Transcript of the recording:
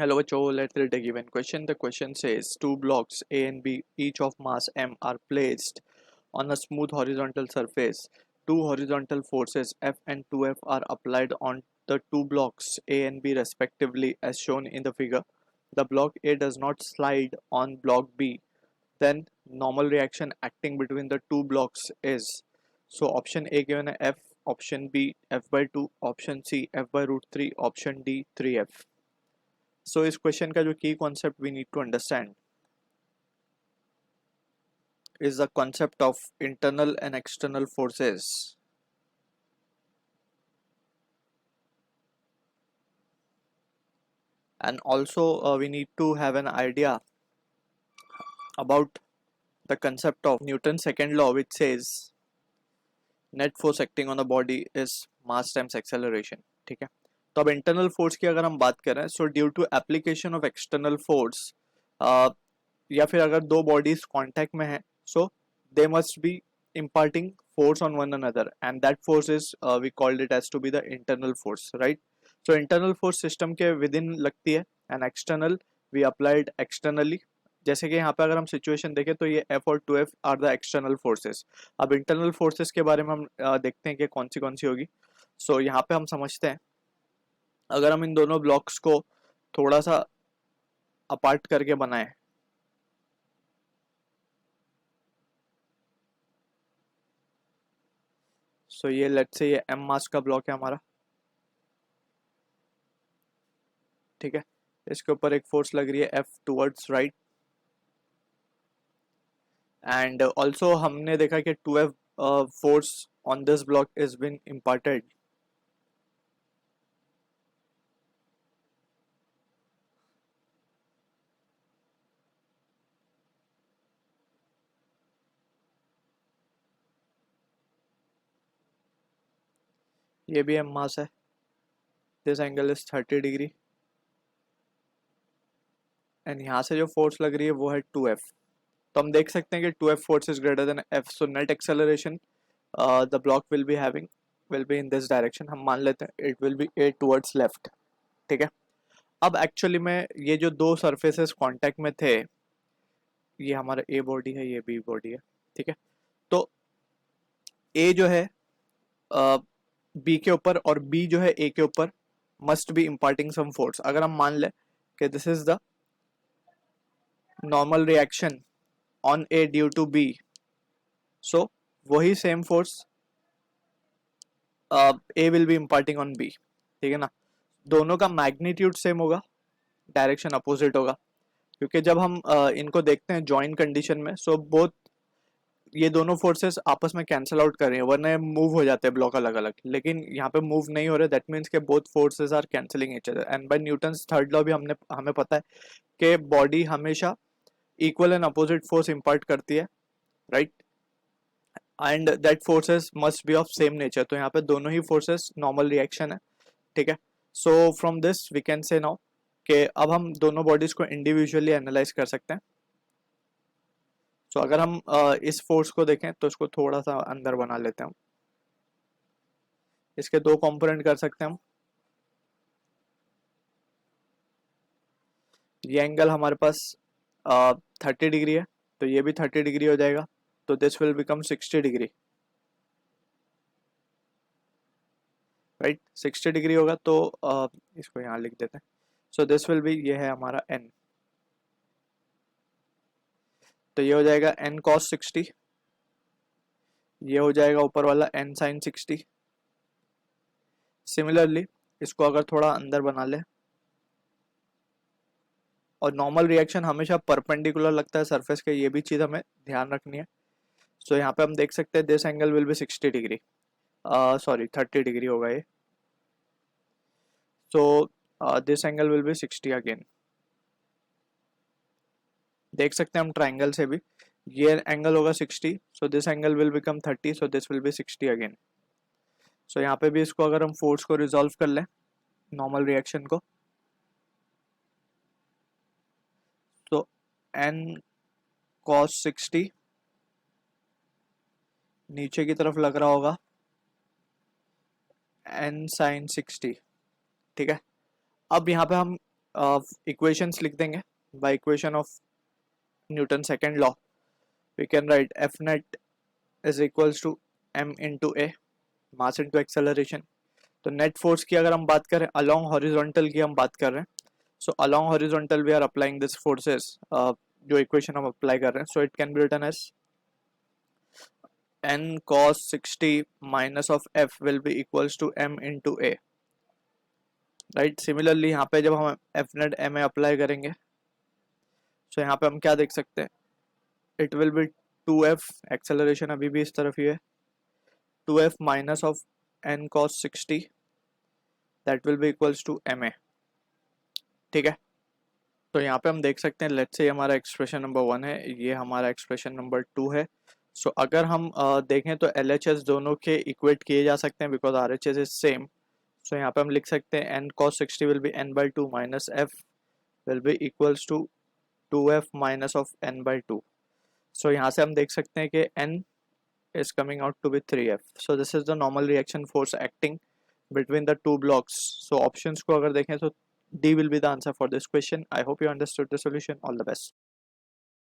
Hello, bachcho. Let's read a given question. The question says two blocks A and B, each of mass m, are placed on a smooth horizontal surface. Two horizontal forces F and 2F are applied on the two blocks A and B respectively, as shown in the figure. The block A does not slide on block B. Then normal reaction acting between the two blocks is. So option A given है F, option B F by 2, option C F by root 3, option D 3F. So इस question का जो की concept we need to understand is the concept of internal and external forces. And also we need to have an idea about the concept of Newton's second law, which says net force acting on a body is mass times acceleration. ठीक है, तो अब internal force की अगर हम बात करें, so due to application of external force, या फिर अगर दो बॉडीज कांटेक्ट में है, so they must be imparting force on one another, and that force is we called it as to be the internal force, right? So internal force system के within लगती है and external we applied externally. जैसे कि यहाँ पे अगर हम situation देखें तो ये F और 2F are the external forces. अब इंटरनल फोर्सेस के बारे में हम देखते हैं कि कौन सी होगी. सो यहाँ पे हम समझते हैं, अगर हम इन दोनों ब्लॉक्स को थोड़ा सा अपार्ट करके बनाएं, सो ये लेट्स से ये M मास का ब्लॉक है हमारा, ठीक है. इसके ऊपर एक फोर्स लग रही है F towards right, and also हमने देखा कि 2F force on this block is been imparted. ये भी M मास है. This angle is 30 degree, and यहाँ से जो फोर्स लग रही है वो है 2F. तो हम देख सकते हैं कि 2F force is greater than F, so net acceleration the block will be having will be in this direction. हम मान लेते हैं it will be A towards left, ठीक है. अब एक्चुअली में ये जो दो सरफेसेस कांटेक्ट में थे, ये हमारा A बॉडी है, ये B बॉडी है, ठीक है. तो A जो है B के ऊपर और B जो है A के ऊपर must be imparting some force. अगर हम मान लें कि this is the normal reaction on A due to B, so वही same force A will be imparting on B, ठीक है ना. दोनों का मैग्नीट्यूड सेम होगा, डायरेक्शन अपोजिट होगा, क्योंकि जब हम इनको देखते हैं जॉइंट कंडीशन में, सो बोथ ये दोनों फोर्सेस आपस में कैंसिल आउट कर रही हैं, वरना मूव हो जाते हैं ब्लॉक अलग अलग, लेकिन यहाँ पे मूव नहीं हो रहे. दैट मीन्स के both forces are cancelling each other. And by Newton's third law भी हमें पता है कि बॉडी हमेशा equal and opposite force impart करती है, right, and that forces must be of same nature. तो यहाँ पे दोनों ही फोर्सेस नॉर्मल रिएक्शन है, ठीक है. So from this we can say now कि अब हम दोनों बॉडीज को इंडिविजुअली एनालाइज कर सकते हैं. सो अगर हम इस फोर्स को देखें तो इसको थोड़ा सा अंदर बना लेते हैं हम. इसके दो कंपोनेंट कर सकते हैं हम. ये एंगल हमारे पास 30 डिग्री है, तो ये भी 30 डिग्री हो जाएगा, तो this will become 60 degree, right. 60 degree होगा तो इसको यहाँ लिख देते हैं. सो दिस विल बी, ये है हमारा n, तो ये हो जाएगा n cos 60, ये हो जाएगा ऊपर वाला n sin 60. सिमिलरली इसको अगर थोड़ा अंदर बना ले, और नॉर्मल रिएक्शन हमेशा परपेंडिकुलर लगता है सरफेस के, ये भी चीज़ हमें ध्यान रखनी है. सो यहाँ पे हम देख सकते हैं this angle will be 60 degree, sorry 30 degree होगा ये. सो this angle will be 60 again. देख सकते हैं हम ट्राइंगल से भी, ये एंगल होगा 60, so this angle will become 30, so this will be 60 again. So यहाँ पे भी इसको अगर हम फोर्स को रिजॉल्व कर लें, नॉर्मल रिएक्शन को, तो n cos 60 नीचे की तरफ लग रहा होगा n sin 60, ठीक है. अब यहाँ पे हम इक्वेशंस लिख देंगे. By equation of Newton second law we can write F net is equals to m into a, mass into acceleration. तो नेट फोर्स की अगर हम बात करें, अलोंग हॉरिजॉन्टल की हम बात कर रहे हैं. So along horizontal we are applying this forces, जो इक्वेशन हम अप्लाई कर रहे हैं. So it can be written as n cos 60 minus of f will be equals to m into a. Right. Similarly यहाँ पे जब हम F net M A apply करेंगे, सो यहाँ पे हम क्या देख सकते हैं, it will be 2f, acceleration अभी भी इस तरफ ही है, 2f minus of n cos 60 that will be equals to M A. ठीक है. तो यहाँ पे हम देख सकते हैं, लेट्स से हमारा एक्सप्रेशन नंबर 1 है, ये हमारा एक्सप्रेशन नंबर 2 है. सो अगर हम देखें तो एल एच एस दोनों के इक्वेट किए जा सकते हैं because R H S is same. So यहाँ पे हम लिख सकते हैं n cos 60 will be n by 2 minus f will be equals to 2f minus of n by 2. So यहाँ से हम देख सकते हैं कि n is coming out to be 3f. So this is the normal reaction force acting between the two blocks. So options को अगर देखें तो D will be the answer for this question. I hope you understood the solution. All the best.